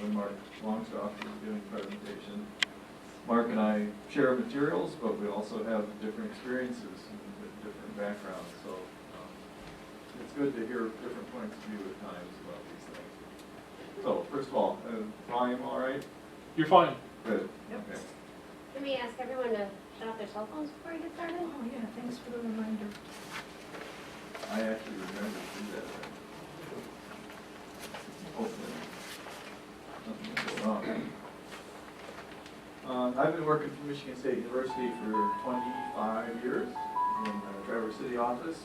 when Mark Longstoff was giving the presentation. Mark and I share materials, but we also have different experiences and different backgrounds. So it's good to hear different points of view at times about these things. So first of all, volume all right? You're fine. Good. Yep. Okay. Can we ask everyone to shut off their cell phones before we get started? Oh, yeah, thanks for the reminder. I actually remember to do that. Hopefully, nothing will go wrong. I've been working for Michigan State University for 25 years in the Traverse City office,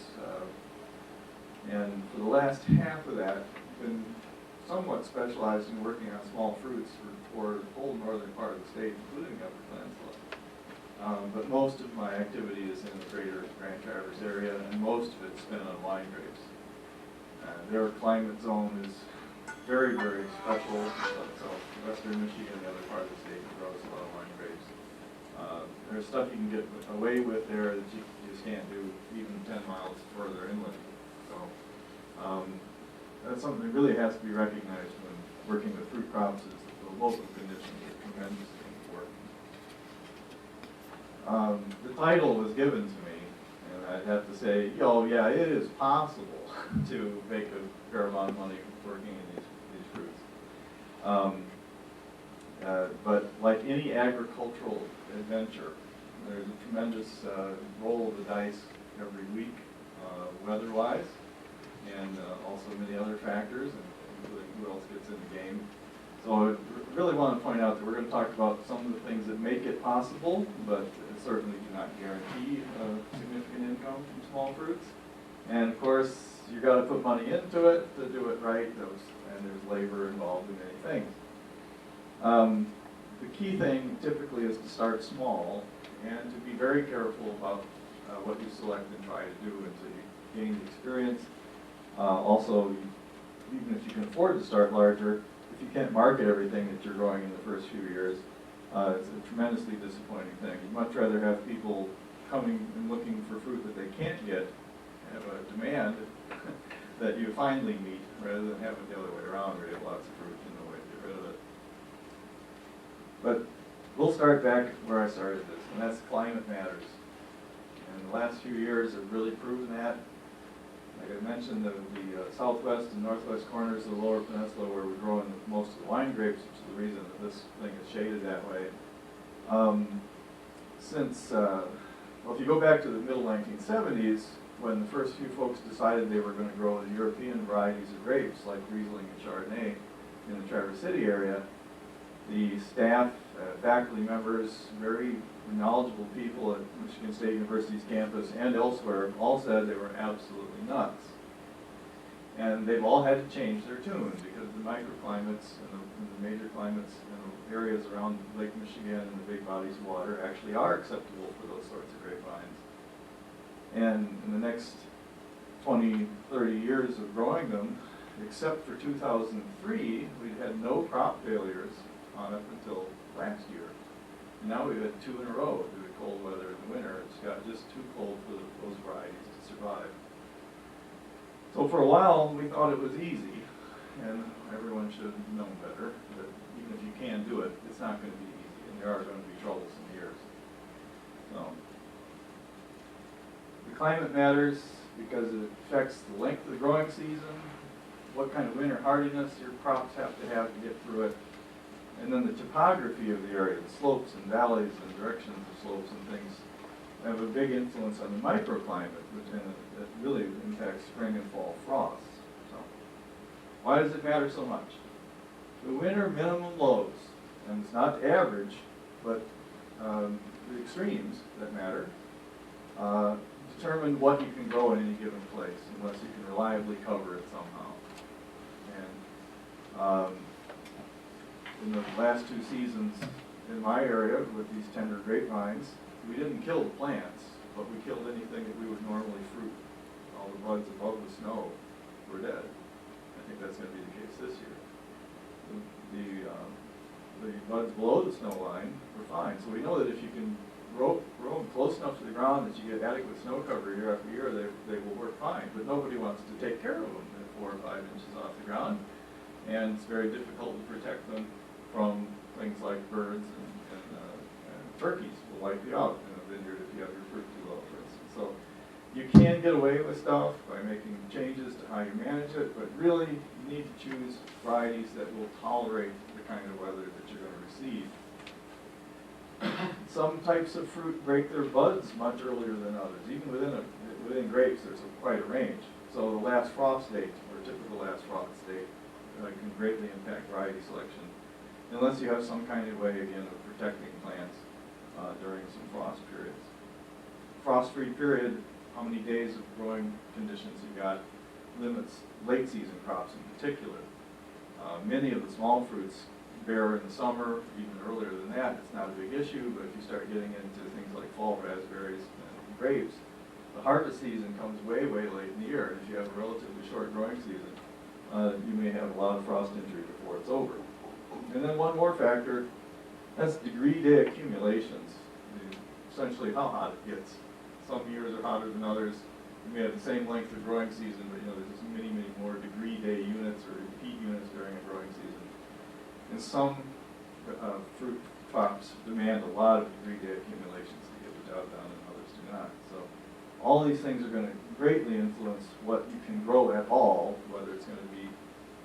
and for the last half of that, been somewhat specialized in working on small fruits for the whole northern part of the state, including the Upper Peninsula. But most of my activity is in the greater Grand Traverse area, and most of it's spent on wine grapes. Their climate zone is very, very special. So western Michigan, the other part of the state, grows a lot of wine grapes. There's stuff you can get away with there that you just can't do even 10 miles further inland. So that's something that really has to be recognized when working with fruit crops, is the local conditions are tremendously important. The title was given to me, and I'd have to say, oh yeah, it is possible to make a fair amount of money working in these fruits. But like any agricultural adventure, there's a tremendous roll of the dice every week, weather-wise, and also many other factors, including who else gets in the game. So I really want to point out that we're going to talk about some of the things that make it possible, but certainly do not guarantee significant income from small fruits. And of course, you've got to put money into it to do it right, and there's labor involved in many things. The key thing typically is to start small and to be very careful about what you select and try to do until you gain the experience. Also, even if you can afford to start larger, if you can't market everything that you're growing in the first few years, it's a tremendously disappointing thing. You'd much rather have people coming and looking for fruit that they can't get, have a demand that you finally meet, rather than have it the other way around, where you have lots of fruit and no way to get rid of it. But we'll start back where I started this, and that's climate matters. And the last few years have really proven that. Like I mentioned, the southwest and northwest corners of the lower peninsula, where we're growing most of the wine grapes, which is the reason that this thing is shaded that way. Well, if you go back to the middle 1970s, when the first few folks decided they were going to grow the European varieties of grapes, like Riesling and Chardonnay, in the Traverse City area, the staff, faculty members, very knowledgeable people at Michigan State University's campus and elsewhere all said they were absolutely nuts. And they've all had to change their tune, because the microclimates and the major climates in the areas around Lake Michigan and the big bodies of water actually are acceptable for those sorts of grapevines. And in the next 20, 30 years of growing them, except for 2003, we'd had no crop failures on up until last year. And now we've had 2 in a row due to cold weather in the winter. It's got just too cold for those varieties to survive. So for a while, we thought it was easy, and everyone should have known better, that even if you can do it, it's not going to be easy, and there are going to be troublesome years. So, the climate matters because it affects the length of the growing season, what kind of winter hardiness your crops have to get through it, and then the topography of the area, the slopes and valleys and directions of slopes and things have a big influence on the microclimate, that really impacts spring and fall frosts. So, why does it matter so much? The winter minimum lows, and it's not the average, but the extremes that matter, determine what you can grow in any given place, unless you can reliably cover it somehow. And in the last 2 seasons in my area with these tender grapevines, we didn't kill the plants, but we killed anything that we would normally fruit. All the buds above the snow were dead. I think that's going to be the case this year. The buds below the snow line were fine. So we know that if you can grow them close enough to the ground that you get adequate snow cover year after year, they will work fine. But nobody wants to take care of them at 4 or 5 inches off the ground. and it's very difficult to protect them from things like birds and turkeys will wipe you out in a vineyard if you have your fruit too low, for instance. So you can get away with stuff by making changes to how you manage it, but really you need to choose varieties that will tolerate the kind of weather that you're going to receive. Some types of fruit break their buds much earlier than others. Even within grapes, there's quite a range. So the last frost date, or typical last frost date, can greatly impact variety selection, unless you have some kind of way, again, of protecting plants during some frost periods. Frost-free period, how many days of growing conditions you got, limits late season crops in particular. Many of the small fruits bear in the summer, even earlier than that. It's not a big issue, but if you start getting into things like fall raspberries and grapes, the harvest season comes way, way late in the year. And if you have a relatively short growing season, you may have a lot of frost injury before it's over. And then one more factor, that's degree day accumulations. Essentially how hot it gets. Some years are hotter than others. You may have the same length of growing season, but there's just many, many more degree day units or heat units during a growing season. And some fruit crops demand a lot of degree day accumulations to get the job done, and others do not. So all these things are going to greatly influence what you can grow at all, whether it's going to be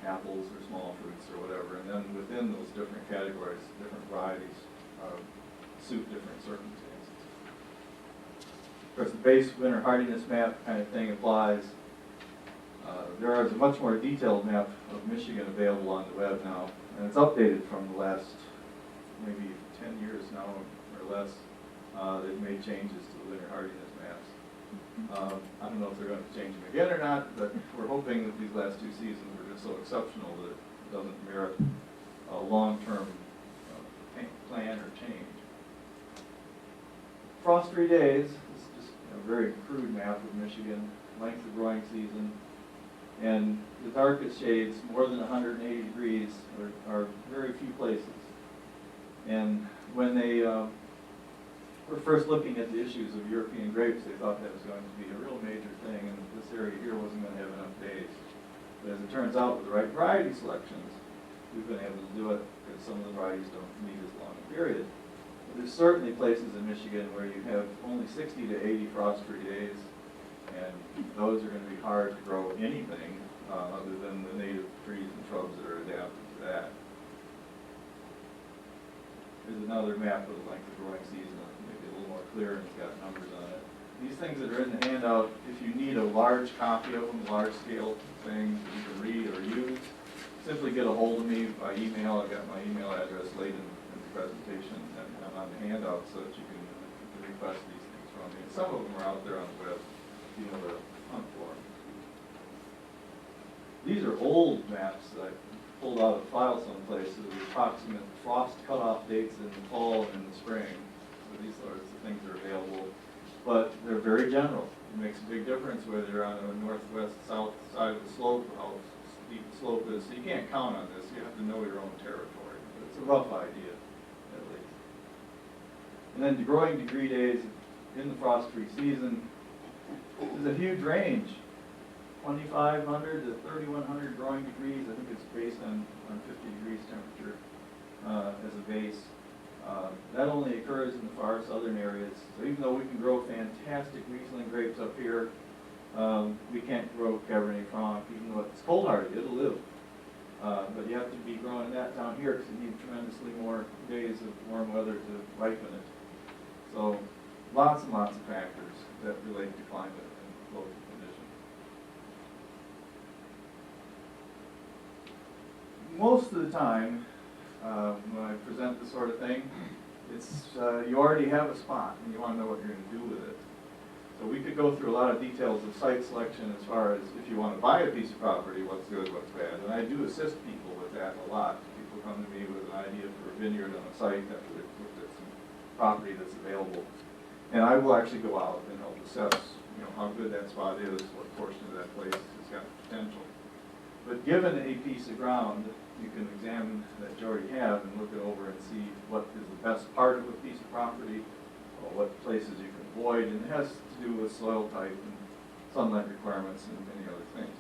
apples or small fruits or whatever. And then within those different categories, different varieties suit different circumstances. Of course, the base winter hardiness map kind of thing applies. There is a much more detailed map of Michigan available on the web now, and it's updated from the last maybe 10 years now or less. They've made changes to the winter hardiness maps. I don't know if they're going to change them again or not, but we're hoping that these last two seasons were just so exceptional that it doesn't merit a long-term plan or change. Frost-free days, this is just a very crude map of Michigan, length of growing season, and the darkest shades, more than 180 degrees, are very few places. And when they were first looking at the issues of European grapes, they thought that was going to be a real major thing, and this area here wasn't going to have enough days. But as it turns out, with the right variety selections, we've been able to do it because some of the varieties don't need as long a period. But there's certainly places in Michigan where you have only 60 to 80 frost-free days, and those are going to be hard to grow anything other than the native trees and shrubs that are adapted to that. Here's another map of the length of growing season, maybe a little more clear, and it's got numbers on it. These things that are in the handout, if you need a large copy of them, large-scale things that you can read or use, simply get a hold of me by email. I've got my email address late in the presentation and on the handout so that you can request these things from me. And some of them are out there on the web if you know where to hunt for them. These are old maps that I pulled out of a file someplace of the approximate frost cutoff dates in the fall and in the spring. So these are the things that are available, but they're very general. It makes a big difference whether you're on a northwest, south side of the slope, how steep the slope is. So you can't count on this. You have to know your own territory. But it's a rough idea, at least. And then the growing degree days in the frost-free season is a huge range. 2,500 to 3,100 growing degrees. I think it's based on 50 degrees temperature as a base. That only occurs in the far southern areas. So even though we can grow fantastic Riesling grapes up here, we can't grow Cabernet Franc, even though it's cold hardy, it'll live. But you have to be growing that down here because you need tremendously more days of warm weather to ripen it. So lots and lots of factors that relate to climate and local conditions. Most of the time, when I present this sort of thing, it's you already have a spot and you want to know what you're going to do with it. So we could go through a lot of details of site selection as far as if you want to buy a piece of property, what's good, what's bad. And I do assist people with that a lot. People come to me with an idea for a vineyard on a site after they've looked at some property that's available. And I will actually go out and help assess, how good that spot is, what portion of that place has got potential. But given a piece of ground, you can examine that you already have and look it over and see what is the best part of a piece of property, or what places you can avoid, and it has to do with soil type and sunlight requirements and many other things.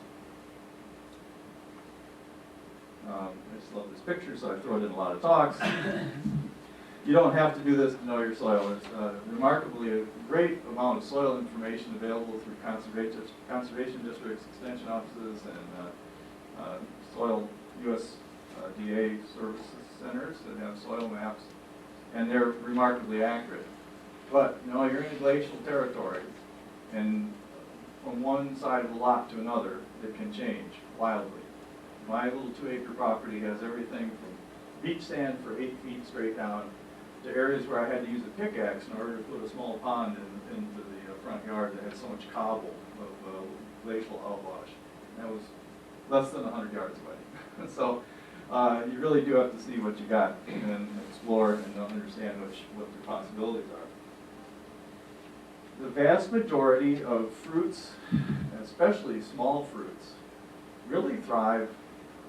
I just love this picture, so I throw it in a lot of talks. You don't have to do this to know your soil. It's remarkably a great amount of soil information available through conservation districts, extension offices, and soil USDA services centers that have soil maps, and they're remarkably accurate. But you know, you're in glacial territory, and from one side of the lot to another, it can change wildly. My little 2-acre property has everything from beach sand for 8 feet straight down to areas where I had to use a pickaxe in order to put a small pond into the front yard that had so much cobble of glacial outwash. That was less than 100 yards away. So you really do have to see what you got and explore and understand what the possibilities are. The vast majority of fruits, especially small fruits, really thrive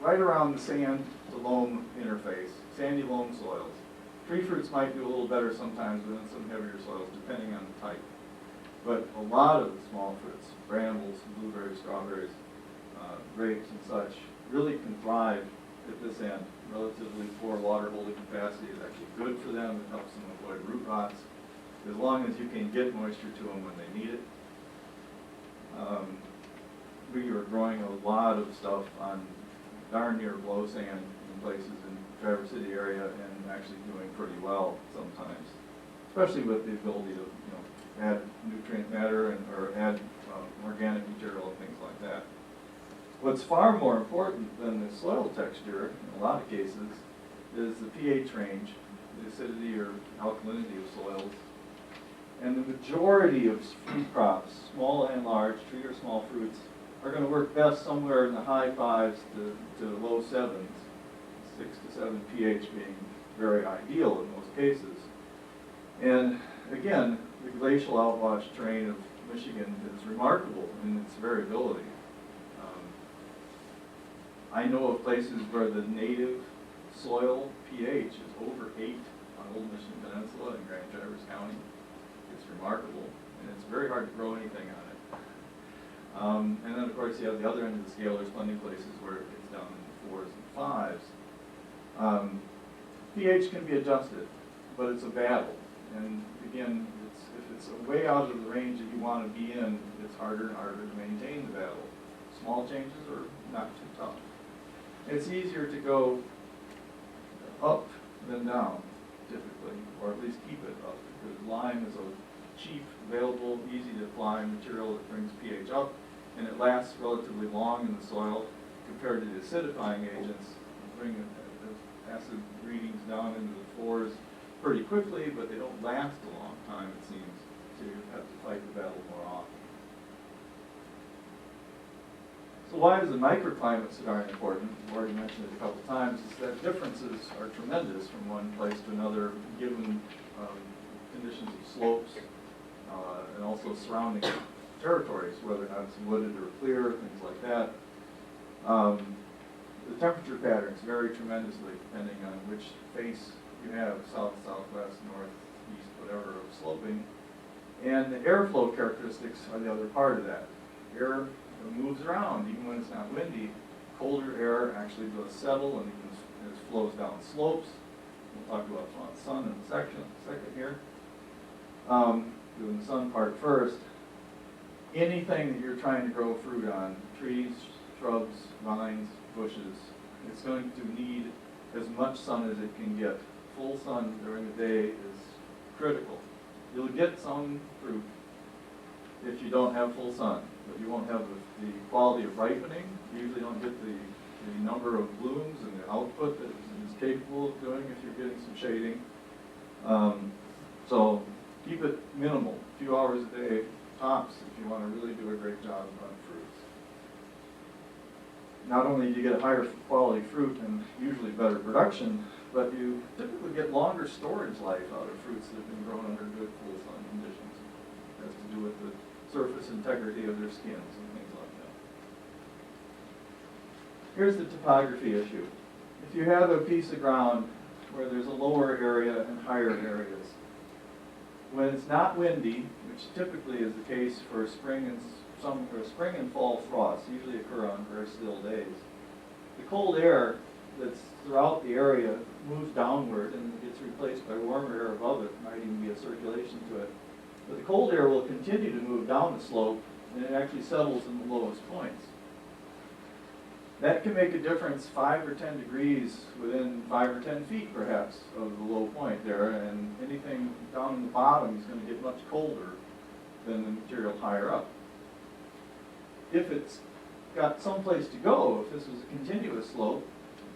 right around the sand to loam interface, sandy loam soils. Tree fruits might do a little better sometimes than some heavier soils, depending on the type. But a lot of the small fruits, brambles, blueberries, strawberries, grapes and such, really can thrive at this end. Relatively poor water holding capacity is actually good for them. It helps them avoid root rots, as long as you can get moisture to them when they need it. We are growing a lot of stuff on darn near blow sand in places in the Traverse City area, and actually doing pretty well sometimes, especially with the ability to add nutrient matter or add organic material and things like that. What's far more important than the soil texture in a lot of cases is the pH range, the acidity or alkalinity of soils. And the majority of fruit crops, small and large, tree or small fruits, are going to work best somewhere in the high 5s to low 7s, 6 to 7 pH being very ideal in most cases. And again, the glacial outwash terrain of Michigan is remarkable in its variability. I know of places where the native soil pH is over 8 on Old Michigan Peninsula in Grand Traverse County. It's remarkable, and it's very hard to grow anything on it. And then, of course, you have the other end of the scale. There's plenty of places where it gets down in 4s and 5s. pH can be adjusted, but it's a battle. And again, if it's way out of the range that you want to be in, it's harder and harder to maintain the battle. Small changes are not too tough. It's easier to go up than down, typically, or at least keep it up, because lime is a cheap, available, easy to apply material that brings pH up, and it lasts relatively long in the soil compared to the acidifying agents. Bring the acid readings down into the 4s pretty quickly, but they don't last a long time, it seems, so you have to fight the battle more often. So why is the microclimate scenario important? I've already mentioned it a couple times. Is that differences are tremendous from one place to another, given conditions of slopes and also surrounding territories, whether or not it's wooded or clear, things like that. The temperature patterns vary tremendously depending on which face you have, south, southwest, north, east, whatever, of sloping. And the airflow characteristics are the other part of that. Air moves around, even when it's not windy. Colder air actually does settle and it flows down slopes. We'll talk about sun in a second here. Doing the sun part first. Anything that you're trying to grow fruit on, trees, shrubs, vines, bushes, it's going to need as much sun as it can get. Full sun during the day is critical. You'll get some fruit if you don't have full sun, but you won't have the quality of ripening. You usually don't get the number of blooms and the output that it is capable of doing if you're getting some shading. So keep it minimal, a few hours a day tops if you want to really do a great job on fruits. Not only do you get higher quality fruit and usually better production, but you typically get longer storage life out of fruits that have been grown under good full sun conditions. It has to do with the surface integrity of their skins and things like that. Here's the topography issue. If you have a piece of ground where there's a lower area and higher areas, when it's not windy, which typically is the case for spring and fall frosts, usually occur on very still days, the cold air that's throughout the area moves downward and gets replaced by warmer air above it. Might even be a circulation to it. But the cold air will continue to move down the slope, and it actually settles in the lowest points. That can make a difference 5 or 10 degrees within 5 or 10 feet perhaps of the low point there, and anything down in the bottom is going to get much colder than the material higher up. If it's got someplace to go, if this was a continuous slope,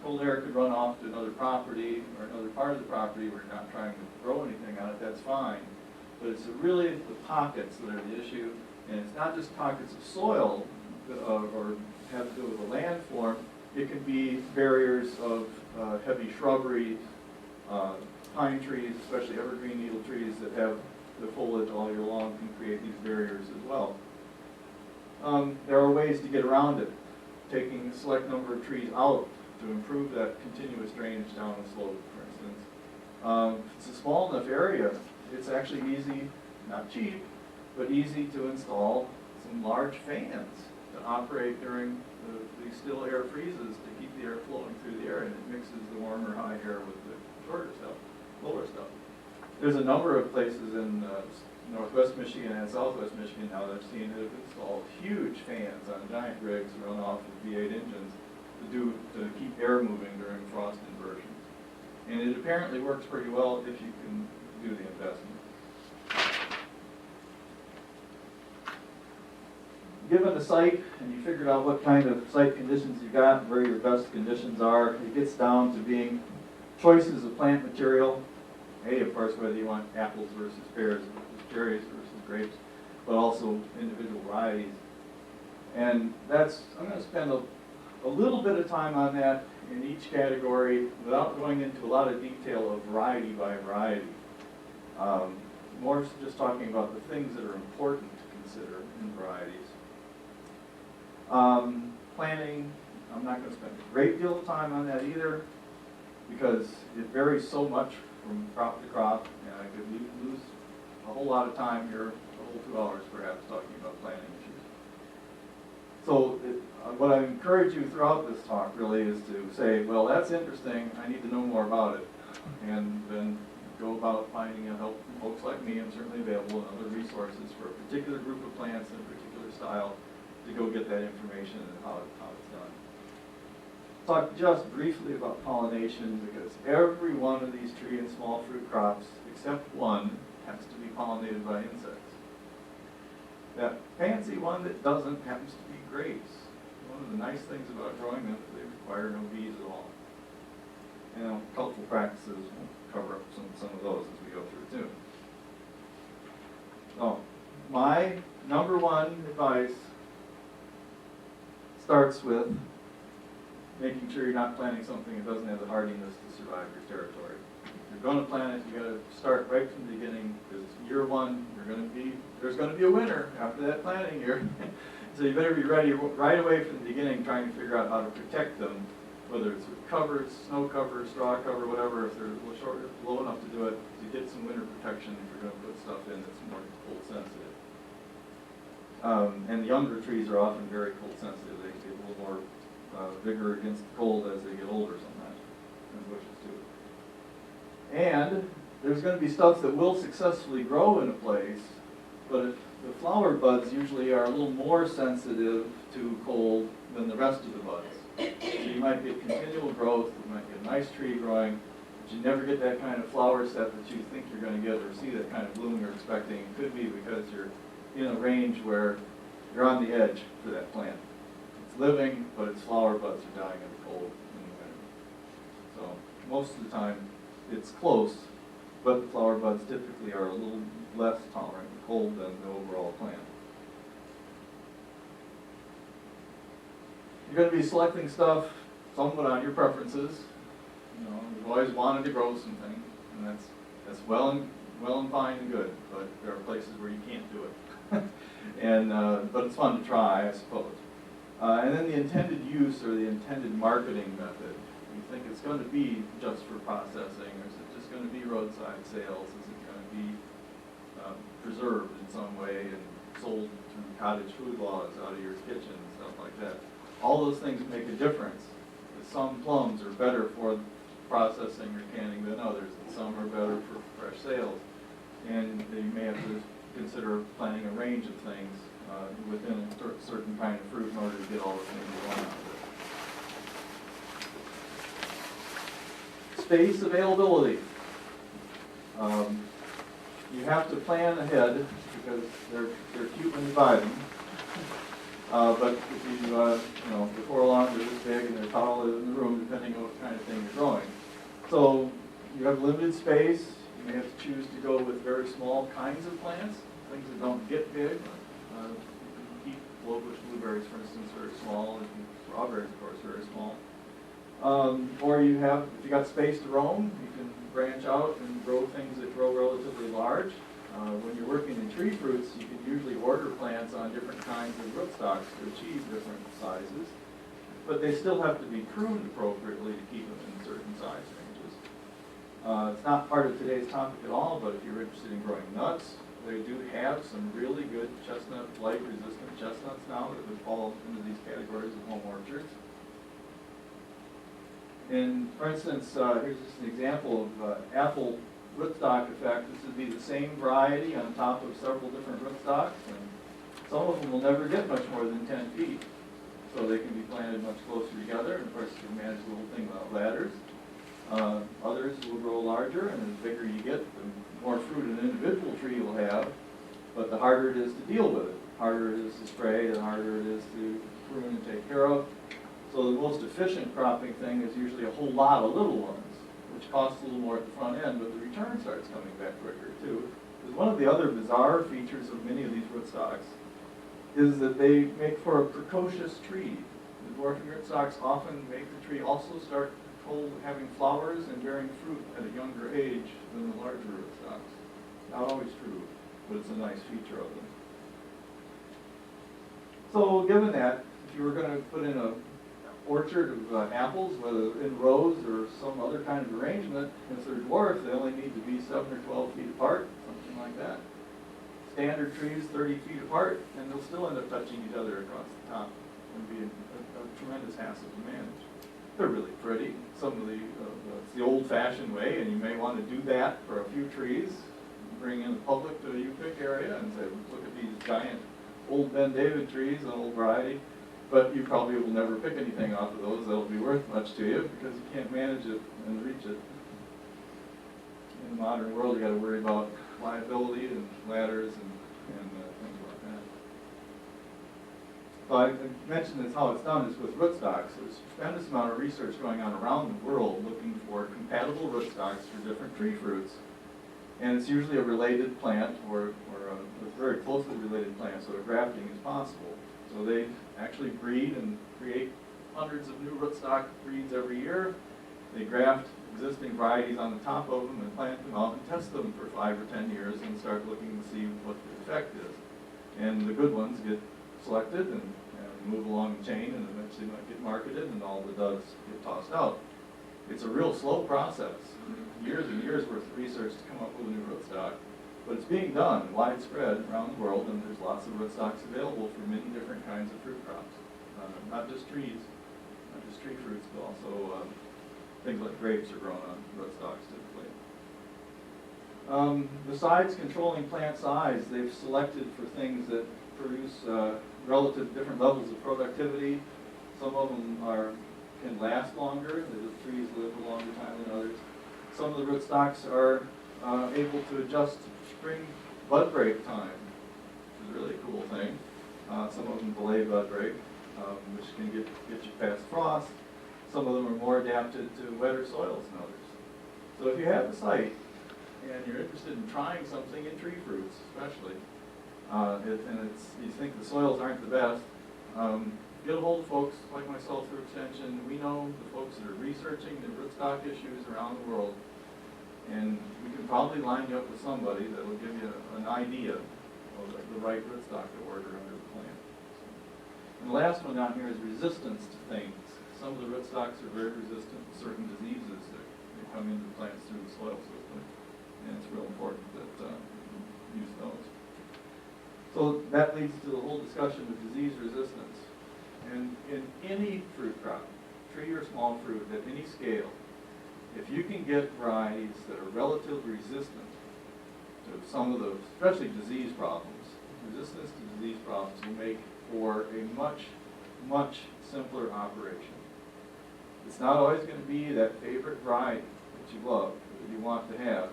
cold air could run off to another property or another part of the property where you're not trying to grow anything on it, that's fine. But it's really the pockets that are the issue, and it's not just pockets of soil or have to do with the landform. It can be barriers of heavy shrubbery, pine trees, especially evergreen needle trees that have the foliage all year long can create these barriers as well. There are ways to get around it, taking a select number of trees out to improve that continuous drainage down the slope, for instance. If it's a small enough area, it's actually easy, not cheap, but easy to install some large fans to operate during the still air freezes to keep the air flowing through the air, and it mixes the warmer high air with the shorter stuff, lower stuff. There's a number of places in northwest Michigan and southwest Michigan now that I've seen that have installed huge fans on giant rigs run off of V8 engines to keep air moving during frost inversions. And it apparently works pretty well if you can do the investment. Given the site and you figured out what kind of site conditions you got, where your best conditions are, it gets down to being choices of plant material. Of course, whether you want apples versus pears, versus cherries versus grapes, but also individual varieties. And I'm going to spend a little bit of time on that in each category without going into a lot of detail of variety by variety. More just talking about the things that are important to consider in varieties. Planting, I'm not going to spend a great deal of time on that either, because it varies so much from crop to crop, and I could lose a whole lot of time here, a whole 2 hours perhaps, talking about planting issues. So what I encourage you throughout this talk really is to say, well, that's interesting, I need to know more about it, and then go about finding help from folks like me. I'm certainly available, and other resources for a particular group of plants in a particular style to go get that information and how it's done. Talk just briefly about pollination, because every one of these tree and small fruit crops, except one, has to be pollinated by insects. That fancy one that doesn't happens to be grapes. One of the nice things about growing them is they require no bees at all. And cultural practices will cover up some of those as we go through too. So, my number one advice starts with making sure you're not planting something that doesn't have the hardiness to survive your territory. If you're going to plant it, you got to start right from the beginning, because year one, there's going to be a winter after that planting year. So you better be ready right away from the beginning, trying to figure out how to protect them, whether it's with covers, snow cover, straw cover, whatever. If they're low enough to do it, to get some winter protection if you're going to put stuff in that's more cold sensitive. And the younger trees are often very cold sensitive. They get a little more vigor against the cold as they get older sometimes, and bushes too. And there's going to be stuff that will successfully grow in a place, but the flower buds usually are a little more sensitive to cold than the rest of the buds. So you might get continual growth, you might get a nice tree growing, but you never get that kind of flower set that you think you're going to get, or see that kind of bloom you're expecting. It could be because you're in a range where you're on the edge for that plant. It's living, but its flower buds are dying of the cold in the winter. So most of the time it's close, but the flower buds typically are a little less tolerant to cold than the overall plant. You're going to be selecting stuff somewhat on your preferences. You know, you've always wanted to grow something, and that's well and fine and good, but there are places where you can't do it. And but it's fun to try, I suppose. And then the intended use or the intended marketing method. You think it's going to be just for processing, or is it just going to be roadside sales? Is it going to be preserved in some way and sold through cottage food laws out of your kitchen and stuff like that? All those things make a difference as some plums are better for processing or canning than others, and some are better for fresh sales. And you may have to consider planting a range of things within a certain kind of fruit in order to get all the things you want out of it. Space availability. You have to plan ahead because they're cute when you buy them. But if you before long they're this big and they're taller in the room, depending on what kind of thing you're growing. So you have limited space. You may have to choose to go with very small kinds of plants, things that don't get big. You can keep blowbush blueberries, for instance, very small, and strawberries, of course, very small. Or if you got space to roam, you can branch out and grow things that grow relatively large. When you're working in tree fruits, you can usually order plants on different kinds of rootstocks to achieve different sizes, but they still have to be pruned appropriately to keep them in certain size ranges. It's not part of today's topic at all, but if you're interested in growing nuts, they do have some really good chestnut, blight-resistant chestnuts now that would fall into these categories of home orchards. And for instance, here's just an example of apple rootstock effect. This would be the same variety on top of several different rootstocks, and some of them will never get much more than 10 feet. So they can be planted much closer together, and of course you can manage the whole thing without ladders. Others will grow larger, and the bigger you get, the more fruit an individual tree will have, but the harder it is to deal with it. The harder it is to spray, the harder it is to prune and take care of. So the most efficient cropping thing is usually a whole lot of little ones, which costs a little more at the front end, but the return starts coming back quicker too. Because one of the other bizarre features of many of these rootstocks is that they make for a precocious tree. The dwarfing rootstocks often make the tree also start having flowers and bearing fruit at a younger age than the larger rootstocks. Not always true, but it's a nice feature of them. So given that, if you were going to put in an orchard of apples, whether in rows or some other kind of arrangement, since they're dwarf, they only need to be 7 or 12 feet apart, something like that. Standard trees, 30 feet apart, and they'll still end up touching each other across the top and be a tremendous hassle to manage. They're really pretty. It's the old-fashioned way, and you may want to do that for a few trees. Bring in the public to a U-pick area and say, look at these giant old Ben David trees, an old variety. But you probably will never pick anything off of those that'll be worth much to you because you can't manage it and reach it. In the modern world, you got to worry about liability and ladders and things like that. So I mentioned this, how it's done is with rootstocks. There's a tremendous amount of research going on around the world looking for compatible rootstocks for different tree fruits. And it's usually a related plant or a very closely related plant, so a grafting is possible. So they actually breed and create hundreds of new rootstock breeds every year. They graft existing varieties on the top of them and plant them out and test them for 5 or 10 years and start looking to see what the effect is. And the good ones get selected and move along the chain and eventually might get marketed and all the duds get tossed out. It's a real slow process. Years and years worth of research to come up with a new rootstock. But it's being done widespread around the world, and there's lots of rootstocks available for many different kinds of fruit crops. Not just trees, not just tree fruits, but also things like grapes are grown on rootstocks typically. Besides controlling plant size, they've selected for things that produce relative different levels of productivity. Some of them can last longer. The trees live a longer time than others. Some of the rootstocks are able to adjust spring bud break time, which is a really cool thing. Some of them delay bud break, which can get you past frost. Some of them are more adapted to wetter soils than others. So if you have a site and you're interested in trying something in tree fruits, especially, you think the soils aren't the best, get a hold of folks like myself through Extension. We know the folks that are researching the rootstock issues around the world, and we can probably line you up with somebody that will give you an idea of the right rootstock to order under the plant. And the last one down here is resistance to things. Some of the rootstocks are very resistant to certain diseases that come into the plants through the soil system, and it's real important that you use those. So that leads to the whole discussion of disease resistance. And in any fruit crop, tree or small fruit at any scale, if you can get varieties that are relatively resistant to some of the, especially disease problems, resistance to disease problems will make for a much, much simpler operation. It's not always going to be that favorite variety that you love, that you want to have,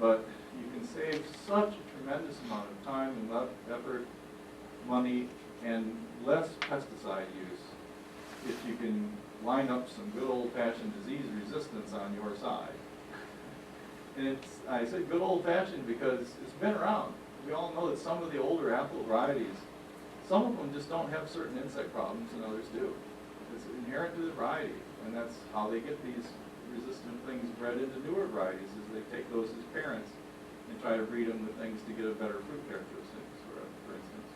but you can save such a tremendous amount of time and effort, money, and less pesticide use if you can line up some good old-fashioned disease resistance on your side. And it's, I say good old-fashioned because it's been around. We all know that some of the older apple varieties, some of them just don't have certain insect problems and others do. It's inherent to the variety, and that's how they get these resistant things bred into newer varieties, is they take those as parents and try to breed them with things to get a better fruit characteristics, for instance.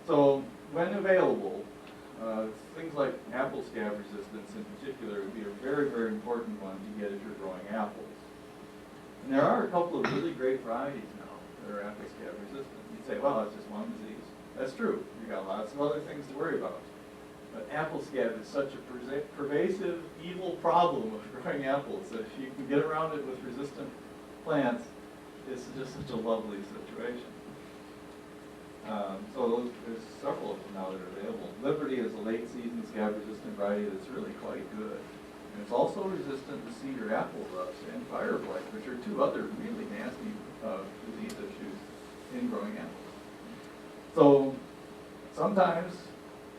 So when available, things like apple scab resistance in particular would be a very, very important one to get if you're growing apples. And there are a couple of really great varieties now that are apple scab resistant. You'd say, well, it's just one disease. That's true. You've got lots of other things to worry about. But apple scab is such a pervasive, evil problem of growing apples that if you can get around it with resistant plants, it's just such a lovely situation. So there's several of them now that are available. Liberty is a late season scab resistant variety that's really quite good. And it's also resistant to cedar apple rust and fire blight, which are two other really nasty disease issues in growing apples. So sometimes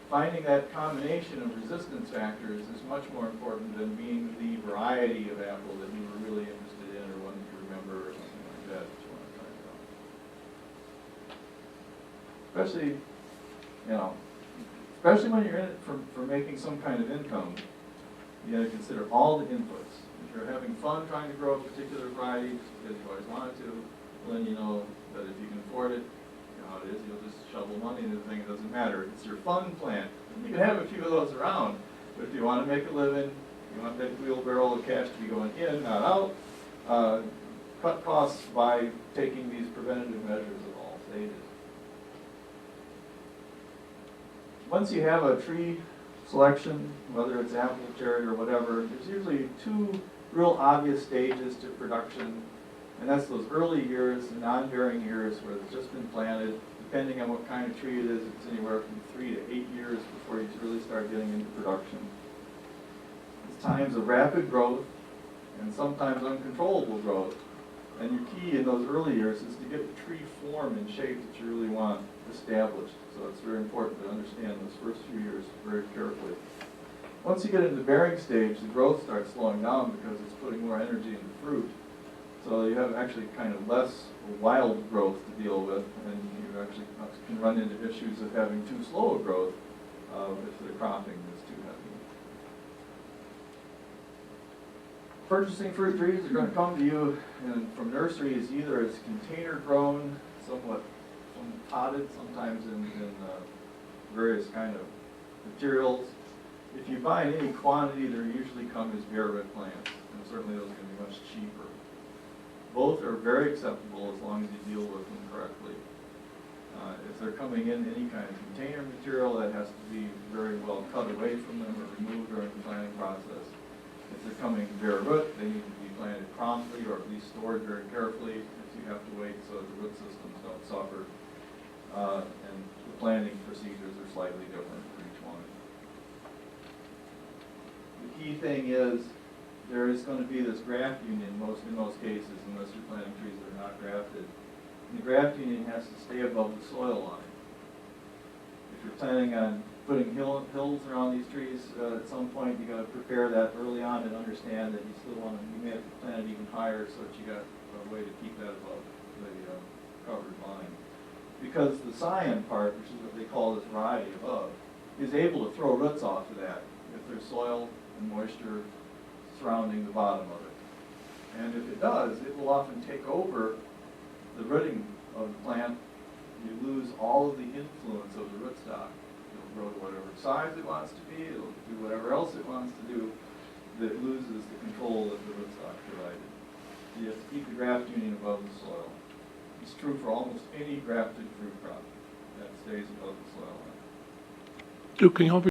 finding that combination of resistance factors is much more important than being the variety of apple that you were really interested in or one that you remember or something like that you want to try out. Especially, especially when you're in it for making some kind of income, you got to consider all the inputs. If you're having fun trying to grow a particular variety because you always wanted to, well, then you know that if you can afford it, you know how it is, you'll just shovel money into the thing, it doesn't matter. It's your fun plant. You can have a few of those around, but if you want to make a living, you want that wheelbarrow of cash to be going in, not out, cut costs by taking these preventative measures at all stages. Once you have a tree selection, whether it's apple, cherry, or whatever, there's usually two real obvious stages to production, and that's those early years, the non-bearing years where it's just been planted. Depending on what kind of tree it is, it's anywhere from 3 to 8 years before you really start getting into production. It's times of rapid growth and sometimes uncontrollable growth. And your key in those early years is to get the tree form and shape that you really want established. So it's very important to understand those first few years very carefully. Once you get into the bearing stage, the growth starts slowing down because it's putting more energy into fruit. So you have actually kind of less wild growth to deal with, and you actually can run into issues of having too slow a growth if the cropping is too heavy. Purchasing fruit trees are going to come to you from nurseries either as container grown, somewhat potted, sometimes in various kind of materials. If you buy in any quantity, they usually come as bare root plants, and certainly those are going to be much cheaper. Both are very acceptable as long as you deal with them correctly. If they're coming in any kind of container material, that has to be very well cut away from them or removed during the planting process. If they're coming bare root, they need to be planted promptly or at least stored very carefully if you have to wait so the root systems don't suffer. And the planting procedures are slightly different for each one. The key thing is there is going to be this graft union in most cases, unless you're planting trees that are not grafted. And the graft union has to stay above the soil line. If you're planning on putting hills around these trees, at some point you got to prepare that early on and understand that you still want to, you may have to plant it even higher so that you got a way to keep that above the covered line. Because the scion part, which is what they call this variety above, is able to throw roots off of that if there's soil and moisture surrounding the bottom of it. And if it does, it will often take over the rooting of the plant. You lose all of the influence of the rootstock. It'll grow to whatever size it wants to be, it'll do whatever else it wants to do, that loses the control that the rootstock provided. You have to keep the graft union above the soil. It's true for almost any grafted fruit crop that stays above the soil line. Duke, can you help